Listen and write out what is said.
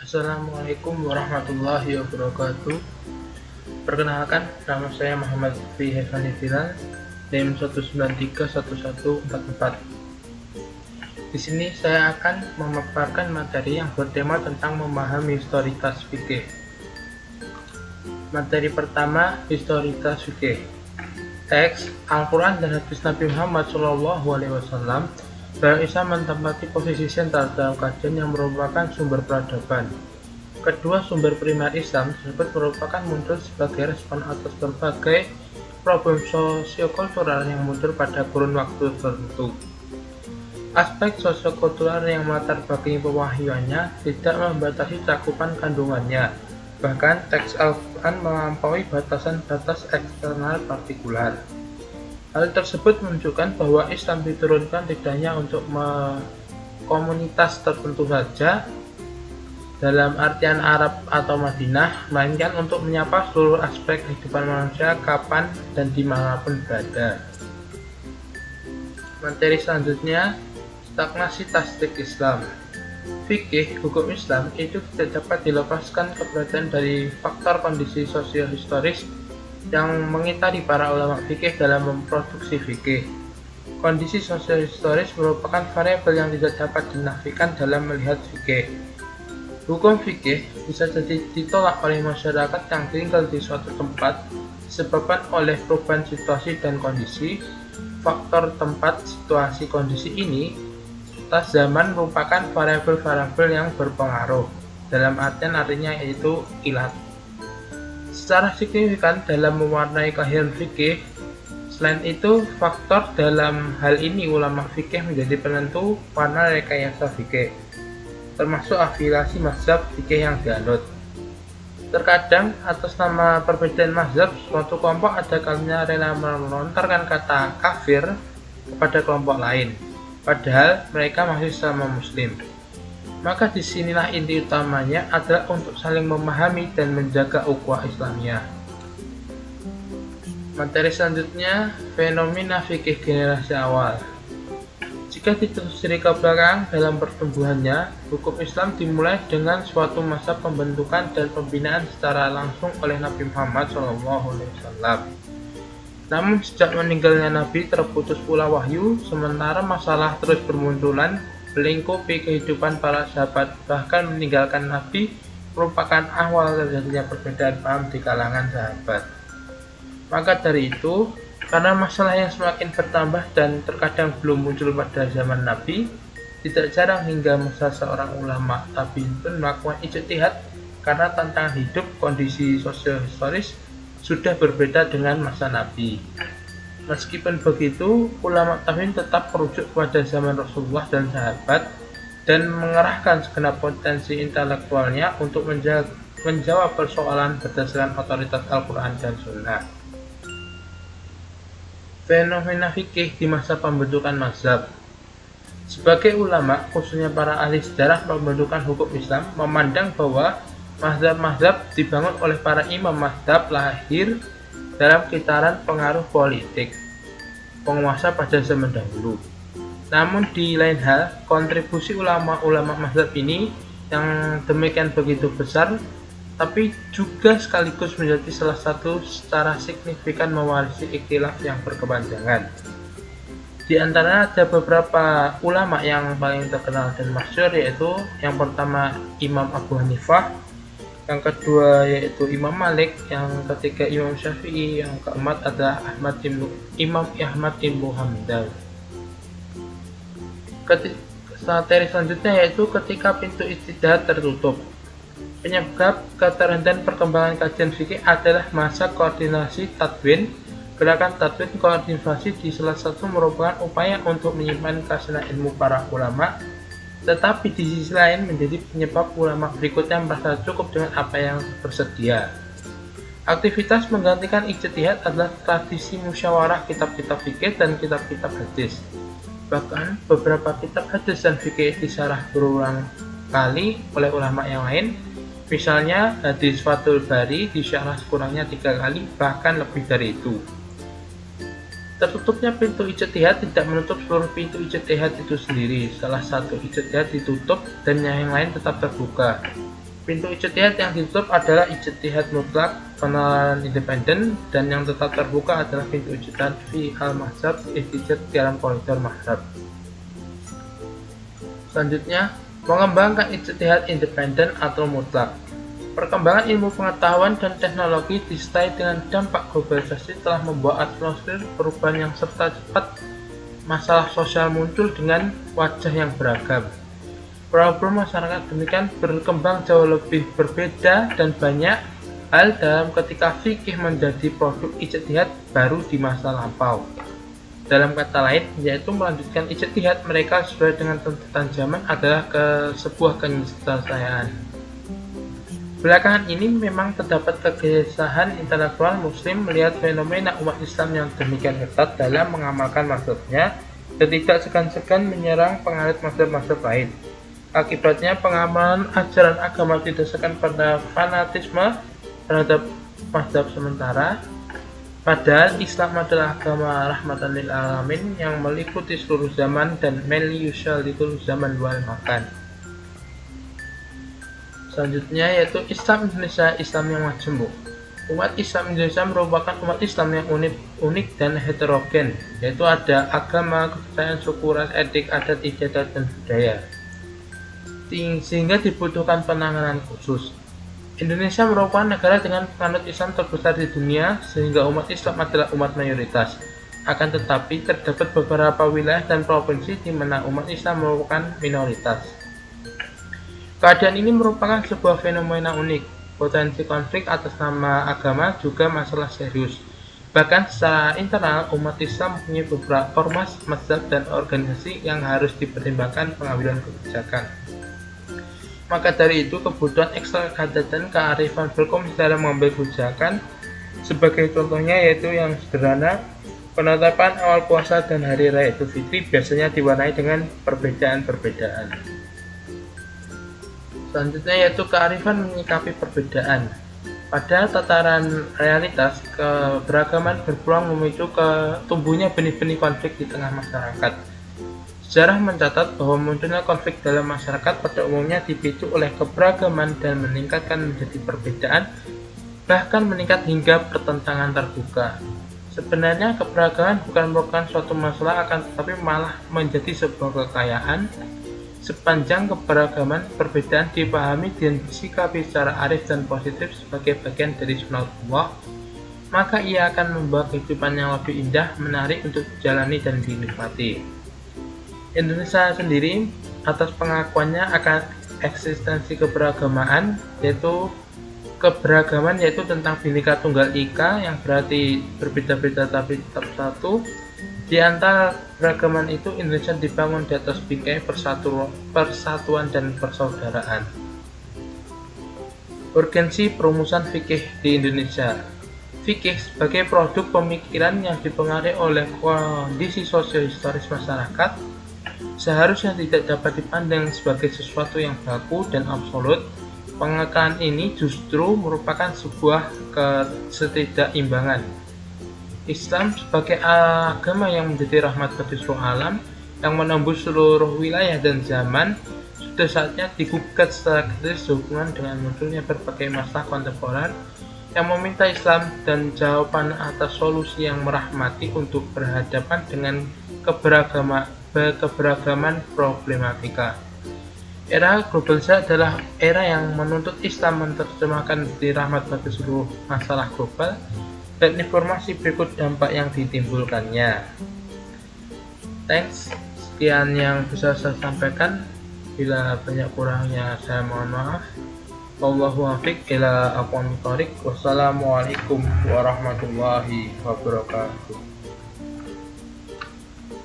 Assalamualaikum warahmatullahi wabarakatuh. Perkenalkan, nama saya Muhammad Lutfi Hefanidilan, NIM 1931144. Di sini saya akan memaparkan materi yang bertema tentang memahami historitas fikih. Materi pertama, historitas fikih. Teks Al-Quran dan hadis Nabi Muhammad SAW bisa menempati posisi sentral dalam kajian yang merupakan sumber peradaban. Kedua sumber primer Islam tersebut merupakan muncul sebagai respon atas berbagai problem sosiokultural yang muncul pada kurun waktu tertentu. Aspek sosiokultural yang melatar belakangi pewahyuannya tidak membatasi cakupan kandungannya, bahkan teks Al-Quran melampaui batasan-batas eksternal partikular. Hal tersebut menunjukkan bahwa Islam diturunkan tidak hanya untuk komunitas tertentu saja dalam artian Arab atau Madinah, melainkan untuk menyapa seluruh aspek kehidupan manusia kapan dan dimanapun berada. Materi selanjutnya, stagnasi tasdik Islam. Fikih hukum Islam itu tidak dapat dilepaskan keberadaan dari faktor kondisi sosio-historis yang mengitari para ulama fikih dalam memproduksi fikih. Kondisi sosio-historis merupakan variabel yang tidak dapat dinafikan dalam melihat fikih. Hukum fikih bisa jadi ditolak oleh masyarakat yang tinggal di suatu tempat disebabkan oleh perubahan situasi dan kondisi. Faktor tempat, situasi, kondisi ini serta zaman merupakan variabel-variabel yang berpengaruh dalam artinya yaitu ilat secara signifikan dalam mewarnai kelahiran fikih. Selain itu, faktor dalam hal ini ulama fikih menjadi penentu warna rekayasa fikih, termasuk afiliasi mazhab fikih yang dianut. Terkadang atas nama perbedaan mazhab, suatu kelompok ada kalanya rela melontarkan kata kafir kepada kelompok lain, padahal mereka masih sama muslim. Maka disinilah inti utamanya adalah untuk saling memahami dan menjaga ukhuwah Islamiyah. Materi selanjutnya, fenomena fikih generasi awal. Jika ditelusuri ke belakang dalam pertumbuhannya, hukum Islam dimulai dengan suatu masa pembentukan dan pembinaan secara langsung oleh Nabi Muhammad SAW. Namun sejak meninggalnya Nabi terputus pula wahyu, sementara masalah terus bermunculan melingkupi kehidupan para sahabat, bahkan meninggalkan Nabi merupakan awal terjadinya perbedaan paham di kalangan sahabat. Maka dari itu, karena masalah yang semakin bertambah dan terkadang belum muncul pada zaman Nabi, tidak jarang hingga masa seorang ulama tabi'in pun melakukan ijtihad karena tantangan hidup kondisi sosio-historis sudah berbeda dengan masa Nabi. Meskipun begitu, ulama tabi'in tetap merujuk pada zaman Rasulullah dan sahabat dan mengerahkan segenap potensi intelektualnya untuk menjawab persoalan berdasarkan otoritas Al-Quran dan Sunnah. Fenomena fikih di masa pembentukan mazhab. Sebagai ulama, khususnya para ahli sejarah pembentukan hukum Islam, memandang bahwa mazhab-mazhab dibangun oleh para imam mazhab lahir dalam kitaran pengaruh politik penguasa pada zaman dahulu. Namun di lain hal, kontribusi ulama-ulama mazhab ini yang demikian begitu besar, tapi juga sekaligus menjadi salah satu secara signifikan mewarisi ikhtilaf yang berkepanjangan. Di antara ada beberapa ulama yang paling terkenal dan masyhur, yaitu yang pertama Imam Abu Hanifah, yang kedua yaitu Imam Malik, yang ketiga Imam Syafi'i, yang keempat adalah Imam Ahmad bin Hanbal. Materi selanjutnya yaitu ketika pintu ijtihad tertutup. Penyebab keterhentian perkembangan kajian fikih adalah masa koordinasi tadwin. Gerakan tadwin koordinasi di salah satu merupakan upaya untuk menyimpan khazanah ilmu para ulama, tetapi di sisi lain menjadi penyebab ulama berikutnya merasa cukup dengan apa yang tersedia. Aktivitas menggantikan ijtihad adalah tradisi musyawarah kitab-kitab fikih dan kitab-kitab hadis. Bahkan beberapa kitab hadis dan fikih disyarah berulang kali oleh ulama yang lain. Misalnya hadis Fathul Bari disyarah sekurangnya 3 kali, bahkan lebih dari itu. Tertutupnya pintu ijtihad tidak menutup seluruh pintu ijtihad itu sendiri. Salah satu ijtihad ditutup dan yang lain tetap terbuka. Pintu ijtihad yang ditutup adalah ijtihad mutlak, penelaran independen, dan yang tetap terbuka adalah pintu ijtihad fi al-mazhab, ijtihad dalam koridor mazhab. Selanjutnya, mengembangkan ijtihad independen atau mutlak. Perkembangan ilmu pengetahuan dan teknologi disertai dengan dampak globalisasi telah membawa atmosfer perubahan yang serta cepat. Masalah sosial muncul dengan wajah yang beragam. Problem masyarakat demikian berkembang jauh lebih berbeda dan banyak hal dalam ketika fikih menjadi produk ijtihad baru di masa lampau. Dalam kata lain, yaitu melanjutkan ijtihad mereka sesuai dengan tuntutan zaman adalah sebuah keniscayaan. Belakangan ini memang terdapat kegelisahan intelektual muslim melihat fenomena umat Islam yang demikian ketat dalam mengamalkan mazhabnya dan tidak segan-segan menyerang penganut mazhab-mazhab lain. Akibatnya pengamalan ajaran agama didasarkan pada fanatisme terhadap mazhab sementara, padahal Islam adalah agama rahmatan lil alamin yang meliputi seluruh zaman dan yusyarikul zaman wal makan. Selanjutnya yaitu Islam Indonesia, Islam yang majemuk. Umat Islam Indonesia merupakan umat Islam yang unik dan heterogen, yaitu ada agama, kepercayaan, suku, ras, etik, adat, istiadat, dan budaya, sehingga dibutuhkan penanganan khusus. Indonesia merupakan negara dengan penganut Islam terbesar di dunia, sehingga umat Islam adalah umat mayoritas. Akan tetapi, terdapat beberapa wilayah dan provinsi di mana umat Islam merupakan minoritas. Keadaan ini merupakan sebuah fenomena unik. Potensi konflik atas nama agama juga masalah serius. Bahkan secara internal, umat Islam mempunyai beberapa ormas, mazhab, dan organisasi yang harus dipertimbangkan pengambilan kebijakan. Maka dari itu, kebutuhan ekstrakat dan kearifan berkomunikasi dalam mengambil kebijakan, sebagai contohnya yaitu yang sederhana, penetapan awal puasa dan hari raya Idul Fitri biasanya diwarnai dengan perbedaan-perbedaan. Selanjutnya yaitu kearifan menyikapi perbedaan. Pada tataran realitas, keberagaman berpeluang memicu tumbuhnya benih-benih konflik di tengah masyarakat. Sejarah mencatat bahwa munculnya konflik dalam masyarakat pada umumnya dipicu oleh keberagaman dan meningkatkan menjadi perbedaan, bahkan meningkat hingga pertentangan terbuka. Sebenarnya keberagaman bukan merupakan suatu masalah, akan tetapi malah menjadi sebuah kekayaan. Sepanjang keberagaman, perbedaan dipahami dan disikapi secara arif dan positif sebagai bagian dari sunatullah, maka ia akan membawa kehidupan yang lebih indah, menarik untuk dijalani dan dinikmati. Indonesia sendiri atas pengakuannya akan eksistensi keberagaman, yaitu keberagaman yaitu tentang Bhinneka Tunggal Ika, yang berarti berbeda-beda tapi tetap satu. Di antara keragaman itu, Indonesia dibangun di atas bingkai persatuan dan persaudaraan. Urgensi perumusan fikih di Indonesia. Fikih sebagai produk pemikiran yang dipengaruhi oleh kondisi sosio-historis masyarakat seharusnya tidak dapat dipandang sebagai sesuatu yang baku dan absolut. Pengekangan ini justru merupakan sebuah ketidakseimbangan. Islam sebagai agama yang menjadi rahmat bagi seluruh alam, yang menembus seluruh wilayah dan zaman, sudah saatnya digugat secara kritis sehubungan dengan munculnya berbagai masalah kontemporer yang meminta Islam dan jawaban atas solusi yang merahmati untuk berhadapan dengan keberagaman problematika. Era globalisasi adalah era yang menuntut Islam menerjemahkan menjadi rahmat bagi seluruh masalah global, dan informasi berikut dampak yang ditimbulkannya. Thanks, sekian yang bisa saya sampaikan. Bila banyak kurangnya saya mohon maaf. Wallahu a'lam ila aqwamit thoriq. Wassalamualaikum warahmatullahi wabarakatuh.